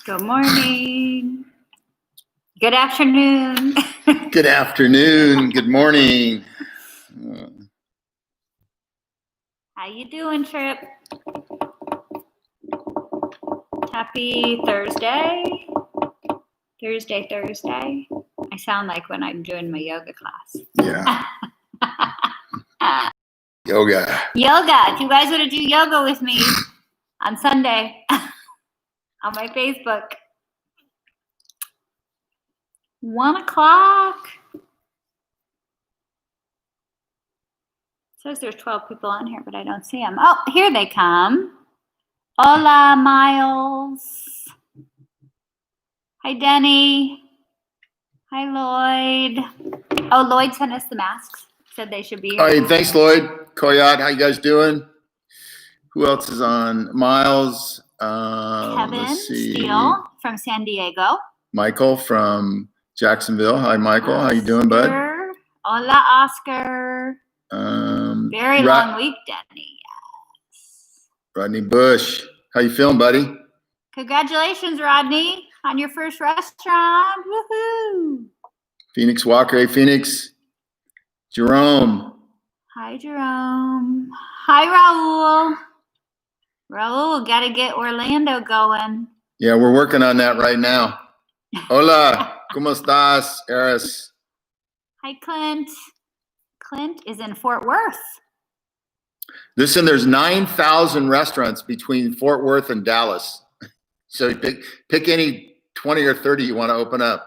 Good morning. Good afternoon. Good afternoon. Good morning. How you doing, Trip? Happy Thursday. Thursday. I sound like when I'm doing my yoga class. Yeah. Yoga. If you guys want to do yoga with me on Sunday on my Facebook. 1:00. Says there's 12 people on here, but I don't see them. Oh, here they come. Hola, Miles. Hi, Denny. Hi, Lloyd. Oh, Lloyd sent us the masks. Said they should be here. All right, thanks, Lloyd. Koyat, how you guys doing? Who else is on? Miles. Kevin Steele from San Diego. Michael from Jacksonville. Hi, Michael. How you doing, bud? Hola, Oscar. Very long week, Denny. Yes. Rodney Bush. How you feeling, buddy? Congratulations, Rodney, on your first restaurant. Woohoo! Phoenix Walker. Hey, Phoenix. Jerome. Hi, Jerome. Hi, Raul. Raul, got to get Orlando going. Yeah, we're working on that right now. Hola. ¿Cómo estás, Eris? Hi, Clint. Clint is in Fort Worth. Listen, there's 9,000 restaurants between Fort Worth and Dallas. So pick any 20 or 30 you want to open up.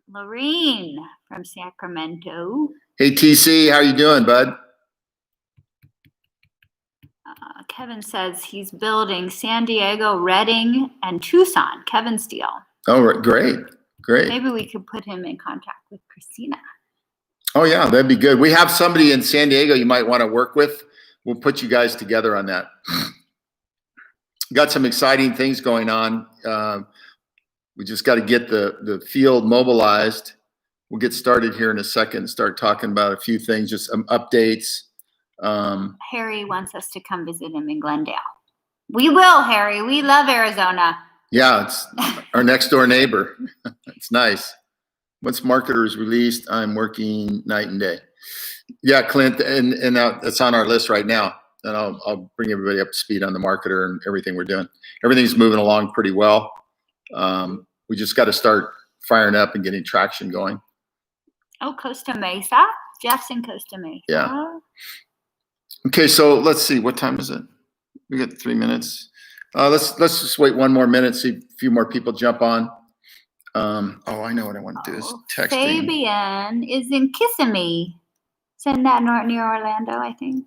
Lorene from Sacramento. Hey, TC, how you doing, bud? Kevin says he's building San Diego, Redding, and Tucson. Kevin Steele. Oh, great. Maybe we could put him in contact with Christina. Oh, yeah, that'd be good. We have somebody in San Diego you might want to work with. We'll put you guys together on that. Got some exciting things going on. We just got to get the field mobilized. We'll get started here in a second, start talking about a few things, just some updates. Harry wants us to come visit him in Glendale. We will, Harry. We love Arizona. Yeah, it's our next door neighbor. It's nice. Once marketer is released, I'm working night and day. Yeah, Clint, and it's on our list right now. And I'll bring everybody up to speed on the marketer and everything we're doing. Everything's moving along pretty well. We just got to start firing up and getting traction going. Oh, Costa Mesa. Jeff's in Costa Mesa. Yeah. Okay, so let's see. What time is it? We got 3 minutes. Let's just wait 1 more minute, see a few more people jump on. I know what I want to do is texting. Fabian is in Kissimmee. Isn't that near Orlando, I think?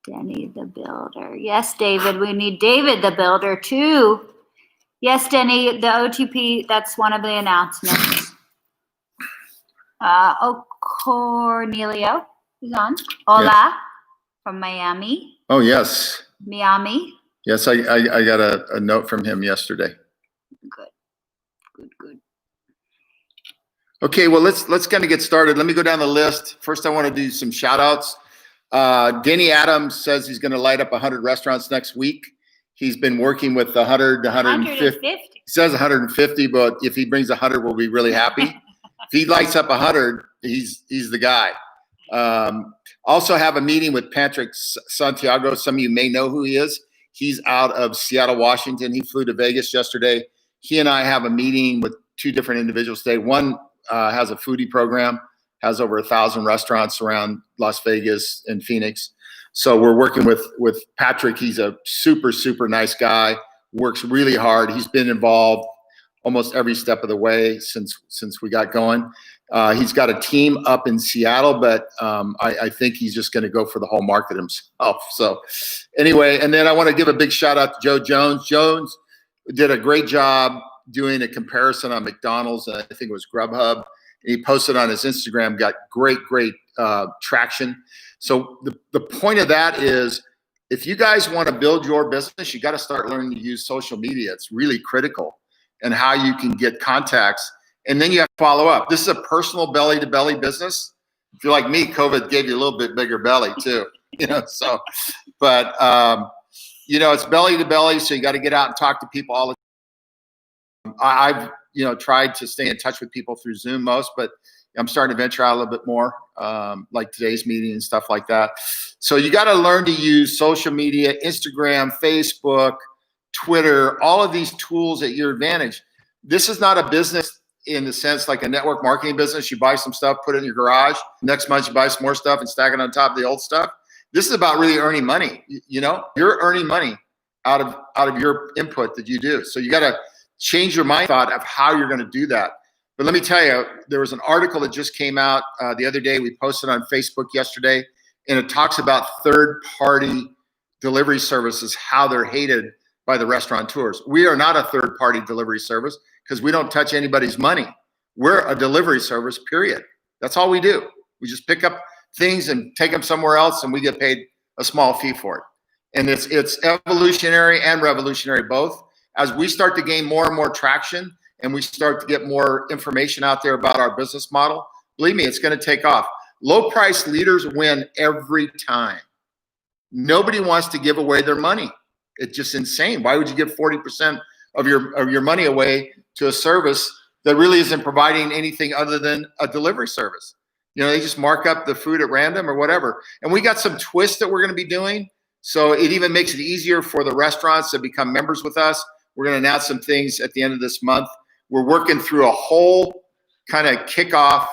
Denny the Builder. Yes, David. We need David the Builder, too. Yes, Denny, the OTP, that's one of the announcements. Cornelio is on. Hola from Miami. Oh, yes. Miami. Yes, I got a note from him yesterday. Good. Okay, well, let's kind of get started. Let me go down the list. First, I want to do some shout outs. Denny Adams says he's going to light up 100 restaurants next week. He's been working with 100 to 150. He says 150, but if he brings 100, we'll be really happy. If he lights up 100, he's the guy. Also have a meeting with Patrick Santiago. Some of you may know who he is. He's out of Seattle, Washington. He flew to Vegas yesterday. He and I have a meeting with 2 different individuals today. One has a foodie program, has over 1,000 restaurants around Las Vegas and Phoenix. So we're working with Patrick. He's a super, super nice guy, works really hard. He's been involved almost every step of the way since we got going. He's got a team up in Seattle, but I think he's just going to go for the whole market himself. So anyway, and then I want to give a big shout out to Joe Jones. Jones did a great job doing a comparison on McDonald's, and I think it was Grubhub. He posted on his Instagram, got great traction. So the point of that is, if you guys want to build your business, you got to start learning to use social media. It's really critical, and how you can get contacts. And then you have to follow up. This is a personal belly-to-belly business. If you're like me, COVID gave you a little bit bigger belly too. So, but you know, it's belly to belly, so you got to get out and talk to people all the time. I've, you know, tried to stay in touch with people through Zoom most, but I'm starting to venture out a little bit more, like today's meeting and stuff like that. So you got to learn to use social media, Instagram, Facebook, Twitter, all of these tools at your advantage. This is not a business in the sense like a network marketing business. You buy some stuff, put it in your garage. Next month you buy some more stuff and stack it on top of the old stuff. This is about really earning money. You know, you're earning money out of your input that you do. So you got to change your mind thought of how you're going to do that. But let me tell you, there was an article that just came out the other day. We posted on Facebook yesterday, and it talks about third-party delivery services, how they're hated by the restaurateurs. We are not a third-party delivery service because we don't touch anybody's money. We're a delivery service, period. That's all we do. We just pick up things and take them somewhere else, and we get paid a small fee for it. And it's evolutionary and revolutionary both. As we start to gain more and more traction and we start to get more information out there about our business model, believe me, it's going to take off. Low price leaders win every time. Nobody wants to give away their money. It's just insane. Why would you give 40% of your money away to a service that really isn't providing anything other than a delivery service? You know, they just mark up the food at random or whatever. And we got some twists that we're going to be doing. So it even makes it easier for the restaurants to become members with us. We're going to announce some things at the end of this month. We're working through a whole kind of kick off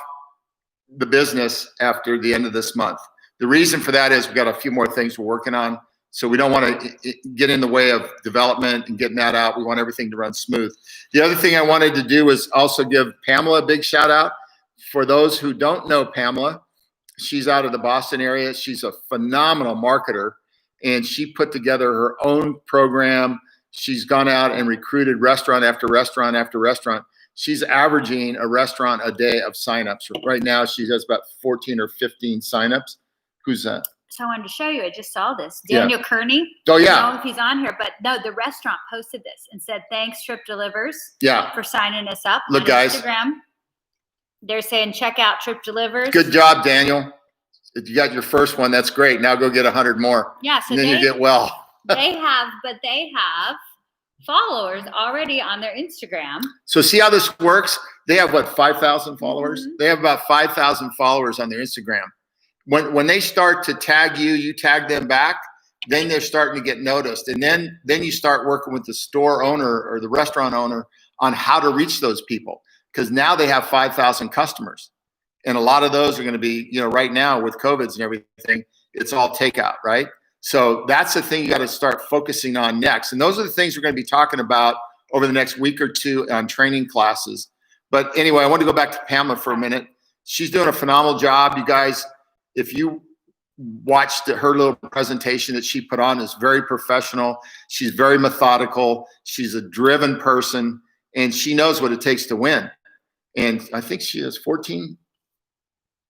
the business after the end of this month. The reason for that is we've got a few more things we're working on. So we don't want to get in the way of development and getting that out. We want everything to run smooth. The other thing I wanted to do is also give Pamela a big shout out. For those who don't know Pamela, she's out of the Boston area. She's a phenomenal marketer, and she put together her own program. She's gone out and recruited restaurant after restaurant after restaurant. She's averaging a restaurant a day of signups. Right now, she has about 14 or 15 signups. Who's that? So I wanted to show you. I just saw this. Daniel Kearney. Oh, yeah. I don't know if he's on here, but no, the restaurant posted this and said, thanks, Trip Delivers. Yeah. For signing us up. Look, on guys. Instagram. They're saying, check out Trip Delivers. Good job, Daniel. If you got your first one, that's great. Now go get 100 more. Yeah. So and then you get well. they have followers already on their Instagram. So see how this works? They have what, 5,000 followers? Mm-hmm. They have about 5,000 followers on their Instagram. When they start to tag you, you tag them back, then they're starting to get noticed. And then you start working with the store owner or the restaurant owner on how to reach those people. Because now they have 5,000 customers. And a lot of those are going to be, you know, right now with COVIDs and everything, it's all takeout, right? So that's the thing you got to start focusing on next. And those are the things we're going to be talking about over the next week or two on training classes. But anyway, I want to go back to Pamela for a minute. She's doing a phenomenal job. You guys, if you watched her little presentation that she put on, it's very professional. She's very methodical. She's a driven person, and she knows what it takes to win. And I think she has 14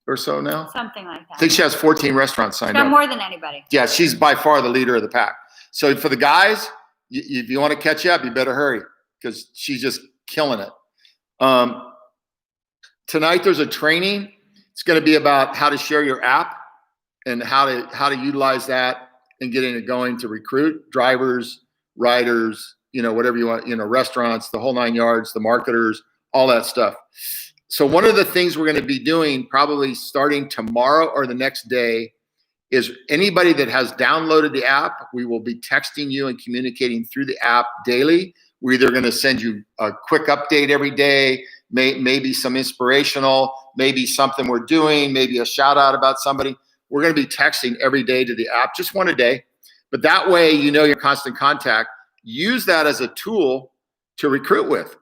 or so now. Something like that. I think she has 14 restaurants signed up. More than anybody. Yeah, she's by far the leader of the pack. So for the guys, if you want to catch up, you better hurry because she's just killing it. Tonight there's a training. It's going to be about how to share your app and how to utilize that and getting it going to recruit drivers, riders, you know, whatever you want, you know, restaurants, the whole 9 yards, the marketers, all that stuff. So one of the things we're going to be doing probably starting tomorrow or the next day is anybody that has downloaded the app, we will be texting you and communicating through the app daily. We're either going to send you a quick update every day, maybe some inspirational, maybe something we're doing, maybe a shout out about somebody. We're going to be texting every day to the app, just one a day. But that way, you know, you're in constant contact. Use that as a tool to recruit with.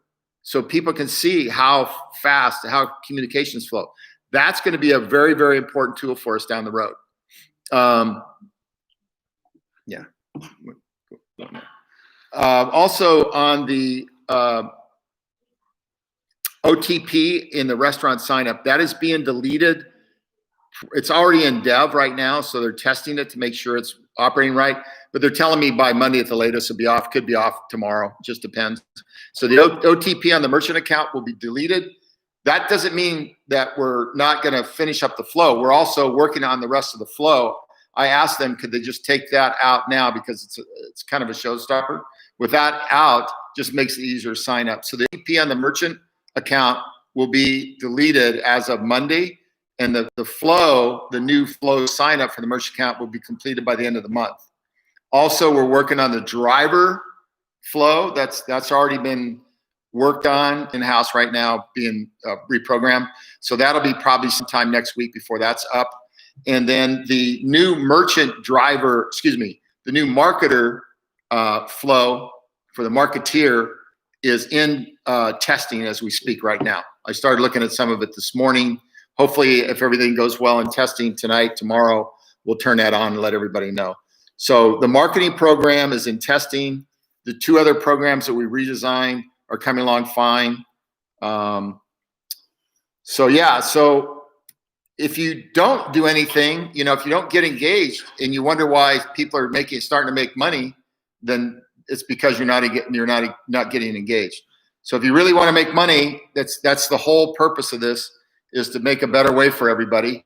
So people can see how fast, how communications flow. That's going to be a very, very important tool for us down the road. Yeah. Also on the OTP in the restaurant sign up, that is being deleted. It's already in dev right now, so they're testing it to make sure it's operating right. But they're telling me by Monday at the latest it'll be off, could be off tomorrow, just depends. So the OTP on the merchant account will be deleted. That doesn't mean that we're not going to finish up the flow. We're also working on the rest of the flow I asked them, could they just take that out now because it's kind of a showstopper. With that out, just makes it easier to sign up. So the EP on the merchant account will be deleted as of Monday, and the new flow sign up for the merchant account will be completed by the end of the month. Also, we're working on the driver flow. That's already been worked on in-house right now, being reprogrammed. So that'll be probably sometime next week before that's up. And then the new the new marketer flow for the marketeer is in testing as we speak right now. I started looking at some of it this morning. Hopefully, if everything goes well in testing tonight, tomorrow, we'll turn that on and let everybody know. So the marketing program is in testing. The 2 other programs that we redesigned are coming along fine. So if you don't do anything, if you don't get engaged and you wonder why people are starting to make money, then it's because you're not getting engaged. So if you really want to make money, that's the whole purpose of this, is to make a better way for everybody.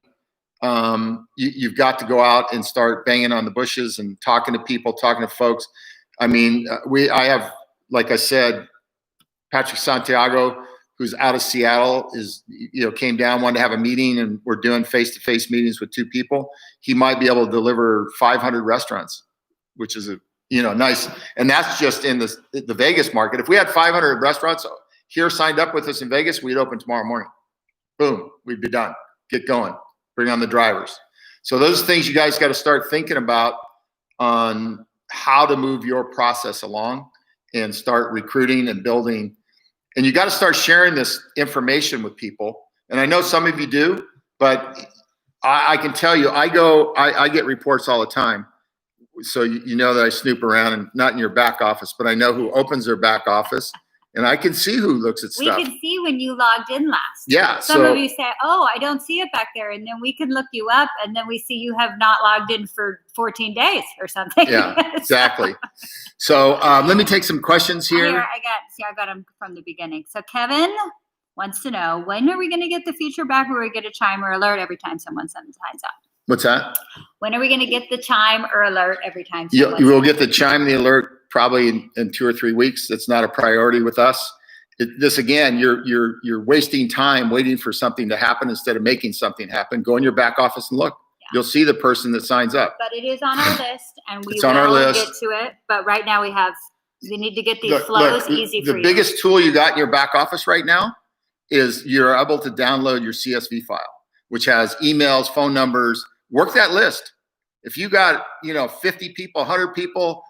You've got to go out and start banging on the bushes and talking to people, talking to folks. I mean, I have, like I said, Patrick Santiago, who's out of Seattle, came down, wanted to have a meeting, and we're doing face-to-face meetings with 2 people. He might be able to deliver 500 restaurants, which is nice. And that's just in the Vegas market. If we had 500 restaurants here signed up with us in Vegas, we'd open tomorrow morning. Boom, we'd be done. Get going. Bring on the drivers. So those are things you guys got to start thinking about on how to move your process along and start recruiting and building. And you got to start sharing this information with people. And I know some of you do, but I can tell you, I get reports all the time. So you know that I snoop around, and not in your back office, but I know who opens their back office, and I can see who looks at stuff. We can see when you logged in last. Yeah. Some of you say, oh, I don't see it back there. And then we can look you up, and then we see you have not logged in for 14 days or something. Yeah, exactly. So let me take some questions here. I got them from the beginning. So Kevin wants to know, when are we going to get the feature back where we get a chime or alert every time someone signs up? What's that? When are we going to get the chime or alert every time? You will get the chime, the alert, probably in 2 or 3 weeks. That's not a priority with us. This again, you're wasting time waiting for something to happen instead of making something happen. Go in your back office and look. Yeah. You'll see the person that signs up. But it is on our list, and we it's on our list. Get to it. But right now we need to get these flows easy for you. The biggest tool you got in your back office right now is you're able to download your CSV file, which has emails, phone numbers. Work that list. If you got 50 people, 100 people,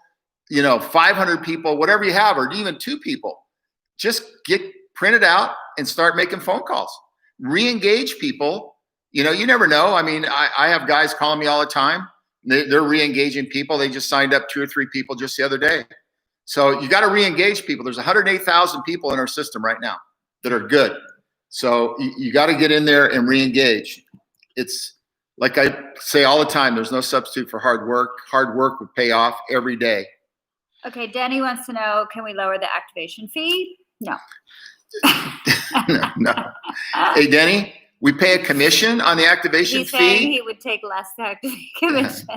500 people, whatever you have, or even 2 people, just print it out and start making phone calls. Re-engage people. You never know. I mean, I have guys calling me all the time. They're re-engaging people. They just signed up 2 or 3 people just the other day. So you got to re-engage people. There's 108,000 people in our system right now that are good. So you got to get in there and re-engage. It's like I say all the time, there's no substitute for hard work. Hard work will pay off every day. Okay, Denny wants to know, can we lower the activation fee? No. No. Hey, Denny, we pay a commission on the activation fee. He's saying he would take less commission.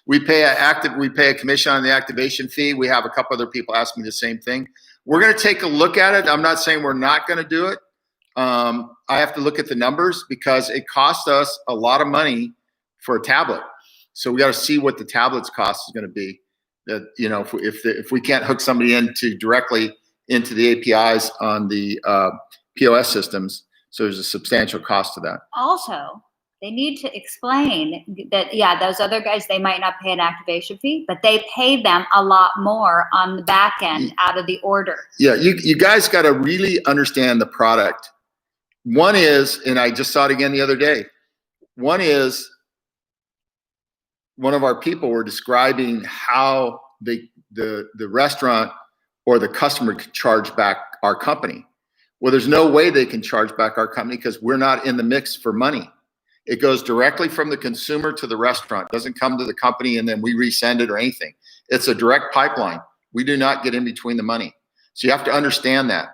We pay a commission on the activation fee. We have a couple other people ask me the same thing. We're going to take a look at it. I'm not saying we're not going to do it. I have to look at the numbers because it costs us a lot of money for a tablet. So we got to see what the tablet's cost is going to be. That if we can't hook somebody directly into the APIs on the POS systems, so there's a substantial cost to that. Also, they need to explain that, those other guys, they might not pay an activation fee, but they pay them a lot more on the back end out of the order. Yeah, you guys got to really understand the product. One is, and I just saw it again the other day, one is one of our people were describing how the restaurant or the customer could charge back our company. Well, there's no way they can charge back our company because we're not in the mix for money. It goes directly from the consumer to the restaurant. It doesn't come to the company and then we resend it or anything. It's a direct pipeline. We do not get in between the money. So you have to understand that.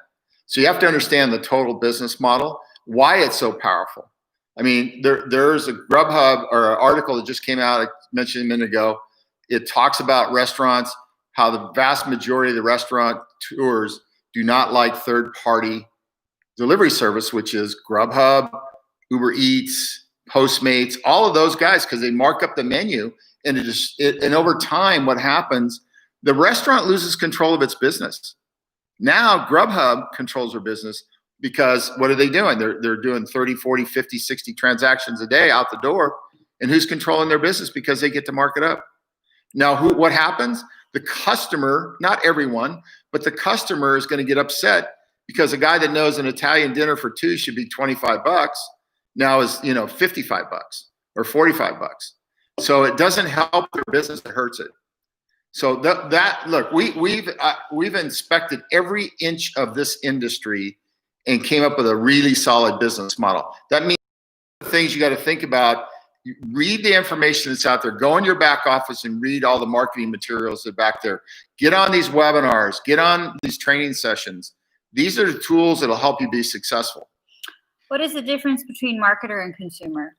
So you have to understand the total business model, why it's so powerful. I mean, there's a Grubhub or an article that just came out, I mentioned a minute ago. It talks about restaurants, how the vast majority of the restaurant tours do not like third-party delivery service, which is Grubhub, Uber Eats, Postmates, all of those guys, because they mark up the menu, and and over time, what happens, the restaurant loses control of its business. Now Grubhub controls their business because what are they doing? They're doing 30, 40, 50, 60 transactions a day out the door. And who's controlling their business? Because they get to mark it up. Now, what happens? The customer, not everyone, but the customer is going to get upset because a guy that knows an Italian dinner for two should be 25 bucks now is, 55 bucks or 45 bucks. So it doesn't help their business, it hurts it. So look, we've inspected every inch of this industry and came up with a really solid business model. That means the things you got to think about. Read the information that's out there. Go in your back office and read all the marketing materials that are back there. Get on these webinars. Get on these training sessions. These are the tools that'll help you be successful. What is the difference between marketer and consumer?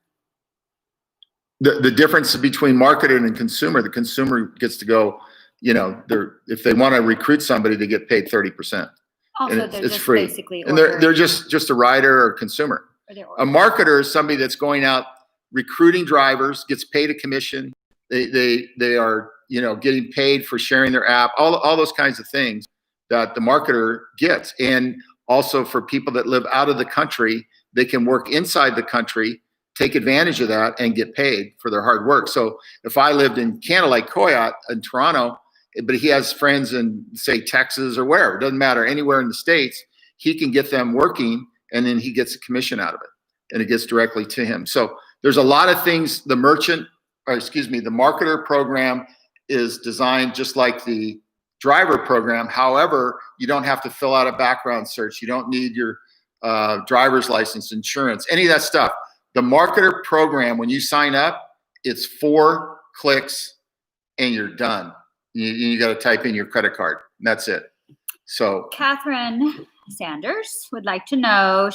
The difference between marketer and consumer, the consumer gets to go, if they want to recruit somebody, they get paid 30%. Also, and they're it's just free. Basically and they're just a rider or consumer. A marketer is somebody that's going out recruiting drivers, gets paid a commission. They are getting paid for sharing their app. All those kinds of things that the marketer gets. And also for people that live out of the country, they can work inside the country, take advantage of that, and get paid for their hard work. So if I lived in Canada, like Coyote in Toronto, but he has friends in, say, Texas or wherever, it doesn't matter, anywhere in the States, he can get them working, and then he gets a commission out of it, and it gets directly to him. So there's a lot of things. The marketer program is designed just like the driver program. However, you don't have to fill out a background search. You don't need your driver's license, insurance, any of that stuff. The marketer program, when you sign up, it's 4 clicks and you're done. You got to type in your credit card, and that's it. So Catherine Sanders would like to know,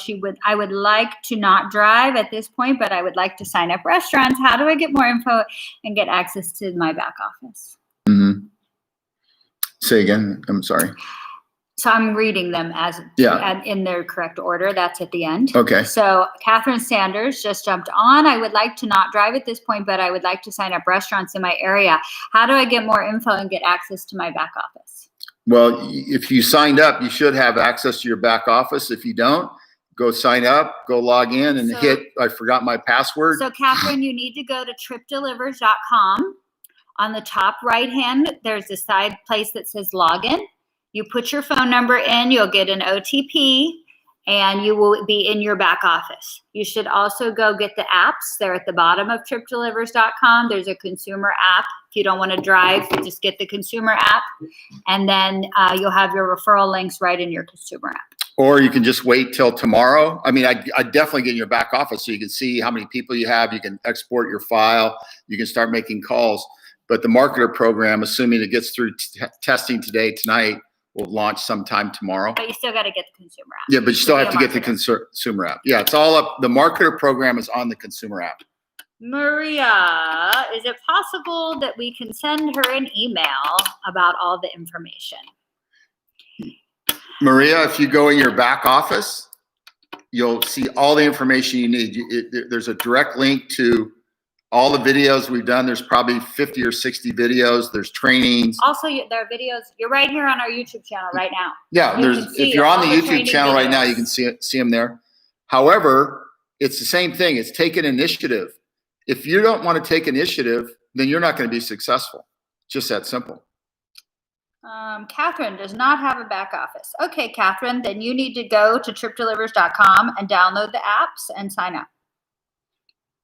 I would like to not drive at this point, but I would like to sign up restaurants. How do I get more info and get access to my back office? Mm-hmm. Say again, I'm sorry. So I'm reading them in their correct order. That's at the end. Okay. So Catherine Sanders just jumped on. I would like to not drive at this point, but I would like to sign up restaurants in my area. How do I get more info and get access to my back office? Well, if you signed up, you should have access to your back office. If you don't, go sign up, go log in and hit, I forgot my password. So Catherine, you need to go to tripdelivers.com. On the top right hand, there's a side place that says login. You put your phone number in, you'll get an OTP, and you will be in your back office. You should also go get the apps. They're at the bottom of tripdelivers.com. There's a consumer app. If you don't want to drive, just get the consumer app, and then you'll have your referral links right in your consumer app. Or you can just wait till tomorrow. I mean, I definitely get in your back office so you can see how many people you have. You can export your file. You can start making calls. But the marketer program, assuming it gets through testing tonight, will launch sometime tomorrow. But you still got to get the consumer app. Yeah, but you still have to get the consumer app. Yeah, it's all up. The marketer program is on the consumer app. Maria, is it possible that we can send her an email about all the information? Maria, if you go in your back office, you'll see all the information you need. There's a direct link to all the videos we've done. There's probably 50 or 60 videos. There's trainings. Also, there are videos. You're right here on our YouTube channel right now. Yeah, if you're on the YouTube channel right now, you can see them there. However, it's the same thing. It's take an initiative. If you don't want to take initiative, then you're not going to be successful. Just that simple. Catherine does not have a back office. Okay, Catherine, then you need to go to tripdelivers.com and download the apps and sign up.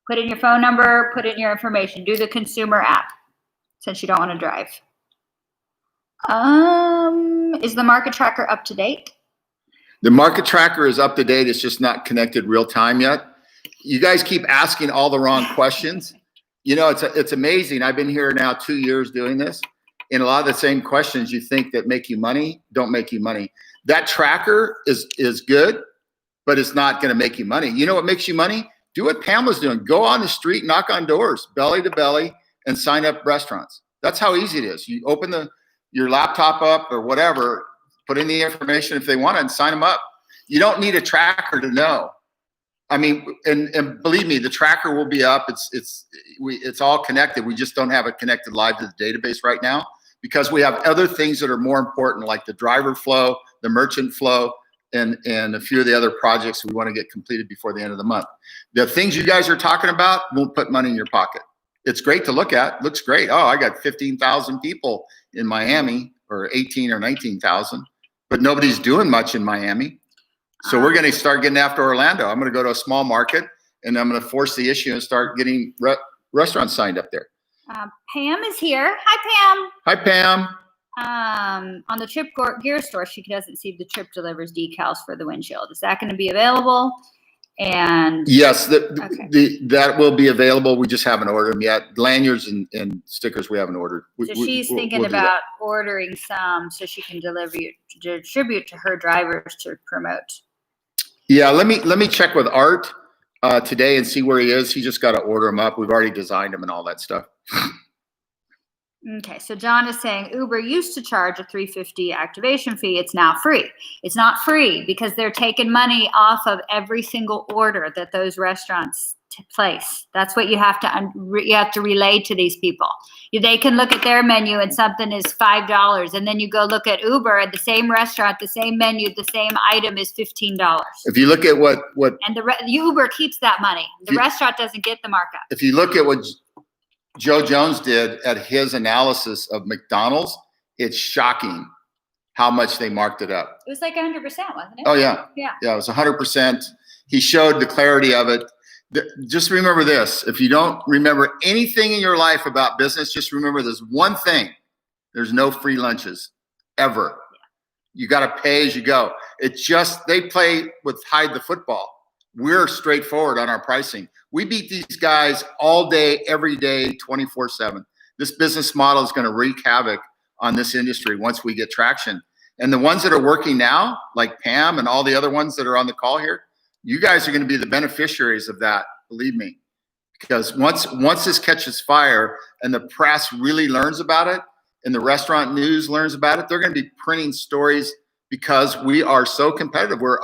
Put in your phone number, put in your information, do the consumer app since you don't want to drive. Is the market tracker up to date? The market tracker is up to date. It's just not connected real time yet. You guys keep asking all the wrong questions. It's amazing. I've been here now 2 years doing this, and a lot of the same questions you think that make you money don't make you money. That tracker is good, but it's not going to make you money. You know what makes you money? Do what Pam was doing. Go on the street, knock on doors, belly to belly, and sign up restaurants. That's how easy it is. You open your laptop up or whatever, put in the information if they want it, and sign them up. You don't need a tracker to know. I mean, and believe me, the tracker will be up. It's all connected. We just don't have it connected live to the database right now because we have other things that are more important, like the driver flow, the merchant flow, and a few of the other projects we want to get completed before the end of the month. The things you guys are talking about won't put money in your pocket. It's great to look at. Looks great. Oh, I got 15,000 people in Miami, or 18 or 19,000, but nobody's doing much in Miami. So we're going to start getting after Orlando. I'm going to go to a small market and I'm going to force the issue and start getting restaurants signed up there. Pam is here. Hi, Hi, Pam. On the Trip Gear Store, she doesn't see the Trip Delivers decals for the windshield. Is that going to be available? And yes, that will be available. We just haven't ordered them yet. Lanyards and stickers we haven't ordered. So she's thinking about ordering some so she can distribute to her drivers to promote. Yeah, let me check with Art today and see where he is. He just got to order them up. We've already designed them and all that stuff. Okay, so John is saying Uber used to charge a $3.50 activation fee. It's now free. It's not free because they're taking money off of every single order that those restaurants place. That's what you have to relay to these people. They can look at their menu and something is $5, and then you go look at Uber at the same restaurant, the same menu, the same item is $15. If you look at what and the Uber keeps that money. The restaurant doesn't get the markup. If you look at what Joe Jones did at his analysis of McDonald's, it's shocking how much they marked it up. It was like 100%, wasn't it? Oh yeah. Yeah. Yeah, it was 100%. He showed the clarity of it. Just remember this. If you don't remember anything in your life about business, just remember this one thing. There's no free lunches ever. Yeah. You got to pay as you go. It's just, they play with hide the football. We're straightforward on our pricing. We beat these guys all day, every day, 24/7. This business model is going to wreak havoc on this industry once we get traction. And the ones that are working now, like Pam and all the other ones that are on the call here, you guys are going to be the beneficiaries of that, believe me. Because once this catches fire and the press really learns about it and the restaurant news learns about it, they're going to be printing stories because we are so competitive. We're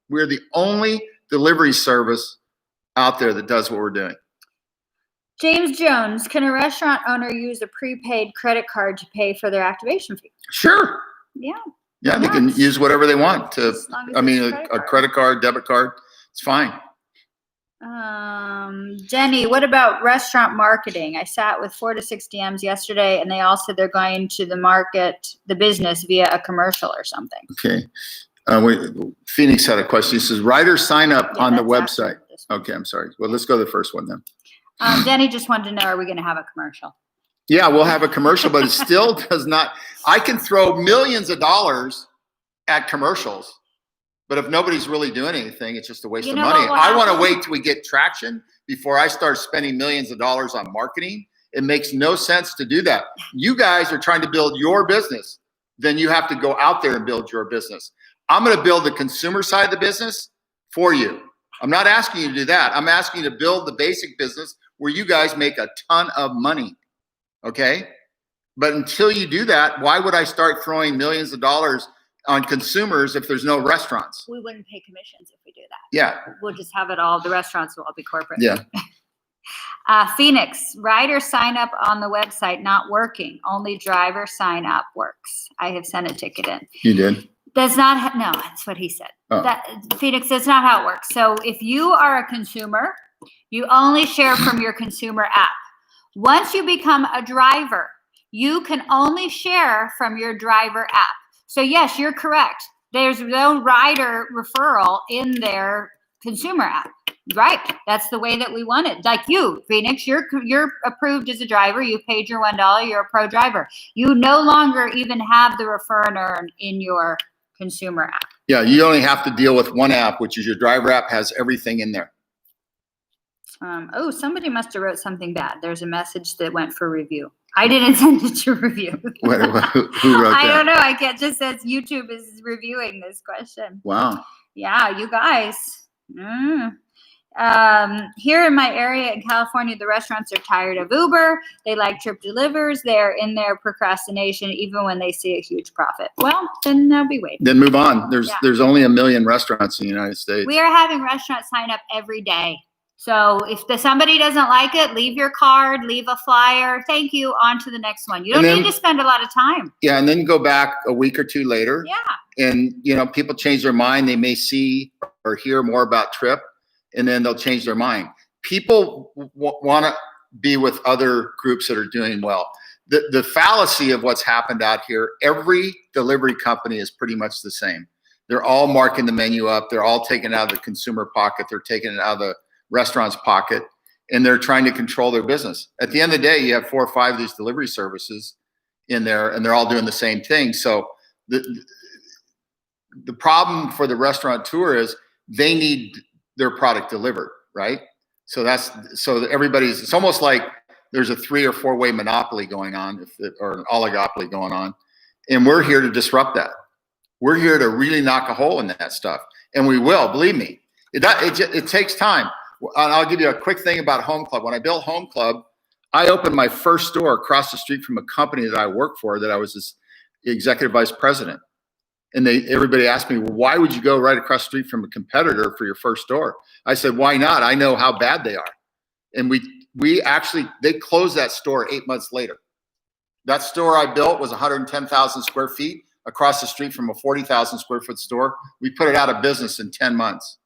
the only delivery service out there that does what we're doing. James Jones, can a restaurant owner use a prepaid credit card to pay for their activation fee? Sure. Yeah. Yeah, they can use whatever they want to. I mean, a credit card, debit card, it's fine. Jenny, what about restaurant marketing? I sat with 4 to 6 DMs yesterday, and they all said they're going to the business via a commercial or something. Okay. Phoenix had a question. He says, riders sign up on the website. Okay, I'm sorry. Well, let's go to the first one then. Denny just wanted to know, are we going to have a commercial? Yeah, we'll have a commercial, but it still does not. I can throw millions of dollars at commercials, but if nobody's really doing anything, it's just a waste of money. I want to wait till we get traction before I start spending millions of dollars on marketing. It makes no sense to do that. You guys are trying to build your business. Then you have to go out there and build your business. I'm going to build the consumer side of the business for you. I'm not asking you to do that. I'm asking you to build the basic business where you guys make a ton of money. Okay? But until you do that, why would I start throwing millions of dollars on consumers if there's no restaurants? We wouldn't pay commissions if we do that. Yeah. We'll just have it all. The restaurants will all be corporate. Yeah. Phoenix, rider sign up on the website not working. Only driver sign up works. I have sent a ticket in. You did? That's not, no, that's what he said. Oh. Phoenix, that's not how it works. So if you are a consumer, you only share from your consumer app. Once you become a driver, you can only share from your driver app. So yes, you're correct. There's no rider referral in their consumer app. Right. That's the way that we want it. Like you, Phoenix, you're approved as a driver. You paid your $1. You're a pro driver. You no longer even have the refer and earn in your consumer app. Yeah, you only have to deal with one app, which is your driver app, has everything in there. Oh, somebody must have wrote something bad. There's a message that went for review. I didn't send it to review. Who wrote that? I don't know. It just says YouTube is reviewing this question. Wow. Yeah, you guys. Here in my area in California, the restaurants are tired of Uber. They like Trip Delivers. They're in their procrastination even when they see a huge profit. Well, then they'll be waiting. Then move on. There's only 1 million restaurants in the United States. We are having restaurants sign up every day. So if somebody doesn't like it, leave your card, leave a flyer. Thank you. On to the next one. You don't need to spend a lot of time. Yeah, and then go back a week or two later. Yeah. And people change their mind. They may see or hear more about Trip, and then they'll change their mind. People want to be with other groups that are doing well. The fallacy of what's happened out here, every delivery company is pretty much the same. They're all marking the menu up. They're all taking it out of the consumer pocket. They're taking it out of the restaurant's pocket, and they're trying to control their business. At the end of the day, you have 4 or 5 of these delivery services in there, and they're all doing the same thing. So the problem for the restaurateur is they need their product delivered, right? So it's almost like there's a 3 or 4 way monopoly going on, or an oligopoly going on, and we're here to disrupt that. We're here to really knock a hole in that stuff, and we will. Believe me, it takes time. I'll give you a quick thing about Home Club. When I built Home Club, I opened my first store across the street from a company that I worked for, that I was this executive vice president. And everybody asked me, well, why would you go right across the street from a competitor for your first store? I said, why not? I know how bad they are. And they closed that store 8 months later. That store I built was 110,000 square feet across the street from a 40,000 square foot store. We put it out of business in 10 months.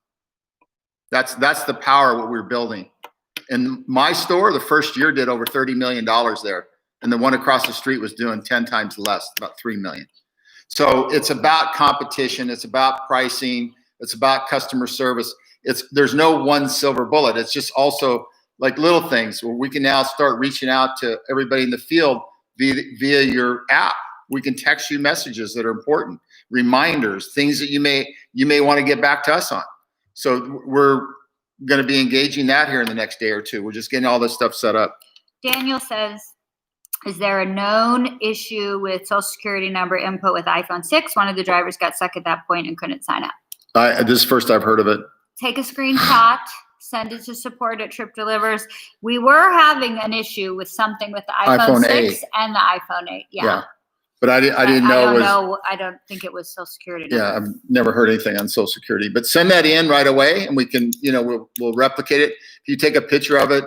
That's the power of what we're building. And my store, the first year, did over $30 million there. And the one across the street was doing 10 times less, about $3 million. So it's about competition. It's about pricing. It's about customer service. There's no one silver bullet. It's just also like little things where we can now start reaching out to everybody in the field via your app. We can text you messages that are important, reminders, things that you may want to get back to us on. So we're going to be engaging that here in the next day or two. We're just getting all this stuff set up. Daniel says, is there a known issue with Social Security number input with iPhone 6? One of the drivers got stuck at that point and couldn't sign up. This is first I've heard of it. Take a screenshot, send it to support at Trip Delivers. We were having an issue with something with the iPhone 6 and the iPhone 8. Yeah. But I didn't know. I don't think it was Social Security number. Yeah, I've never heard anything on Social Security. But send that in right away, and we can, we'll replicate it. If you take a picture of it,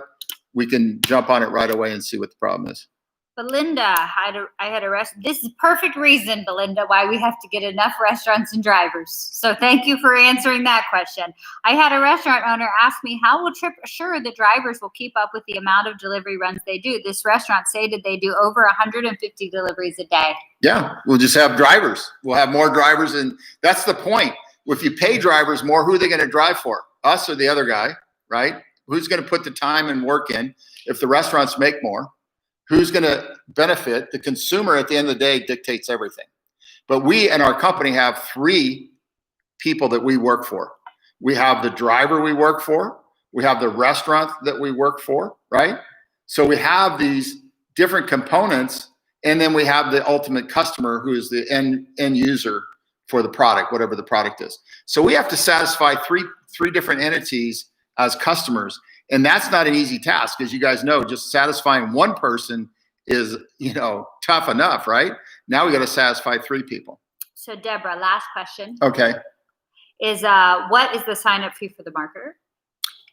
we can jump on it right away and see what the problem is. Belinda, I had a restaurant. This is perfect reason, Belinda, why we have to get enough restaurants and drivers. So thank you for answering that question. I had a restaurant owner ask me, how will Trip assure the drivers will keep up with the amount of delivery runs they do? This restaurant stated they do over 150 deliveries a day. Yeah, we'll just have drivers. We'll have more drivers, and that's the point. If you pay drivers more, who are they going to drive for? Us or the other guy, right? Who's going to put the time and work in? If the restaurants make more, who's going to benefit? The consumer at the end of the day dictates everything. But we and our company have 3 people that we work for. We have the driver we work for. We have the restaurant that we work for, right? So we have these different components, and then we have the ultimate customer, who is the end user for the product, whatever the product is. So we have to satisfy three different entities as customers. And that's not an easy task. As you guys know, just satisfying one person is, tough enough, right? Now we got to satisfy 3 people. So Deborah, last question. Okay. Is what is the sign-up fee for the marketer?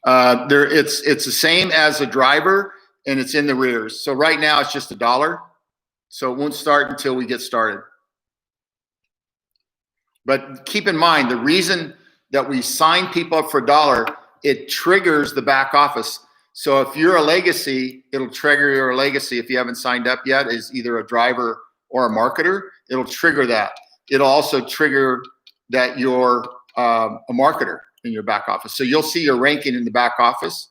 It's the same as a driver, and it's in the rears. So right now it's just $1. So it won't start until we get started. But keep in mind, the reason that we sign people up for $1, it triggers the back office. So if you're a legacy, it'll trigger your legacy. If you haven't signed up yet as either a driver or a marketer, it'll trigger that. It'll also trigger that you're a marketer in your back office. So you'll see your ranking in the back office,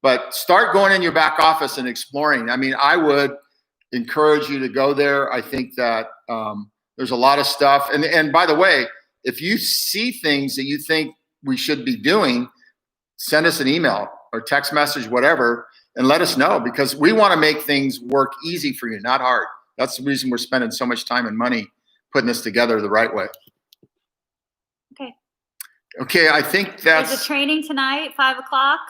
but start going in your back office and exploring. I mean, I would encourage you to go there. I think that there's a lot of stuff. And by the way, if you see things that you think we should be doing, send us an email or text message, whatever, and let us know, because we want to make things work easy for you, not hard. That's the reason we're spending so much time and money putting this together the right way. Okay. Okay, I think There's that's a training tonight, 5 o'clock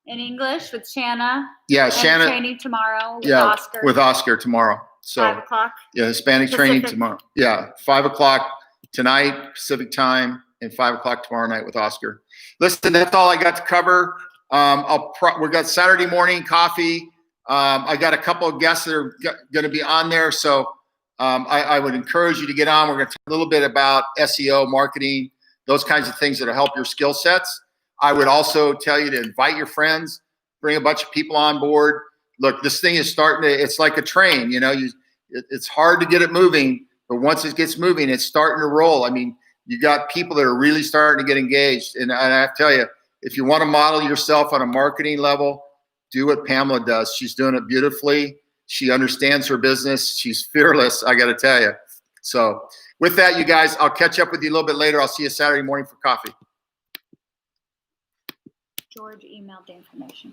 in English with Shanna. yeah, And Shannon. training tomorrow with Yeah, Oscar. with Oscar tomorrow. So 5 o'clock. yeah, Hispanic training Pacific. tomorrow. Yeah, 5 o'clock tonight, Pacific time, and 5 o'clock tomorrow night with Oscar. Listen, that's all I got to cover. We got Saturday morning coffee. I got a couple of guests that are going to be on there, so I would encourage you to get on. We're going to talk a little bit about SEO, marketing, those kinds of things that'll help your skill sets. I would also tell you to invite your friends, bring a bunch of people on board. Look, this thing is starting to, it's like a train, you know, it's hard to get it moving, but once it gets moving, it's starting to roll. I mean, you got people that are really starting to get engaged. And I have to tell you, if you want to model yourself on a marketing level, do what Pamela does. She's doing it beautifully. She understands her business. She's fearless, I got to tell you. So with that, you guys, I'll catch up with you a little bit later. I'll see you Saturday morning for coffee. George emailed the information.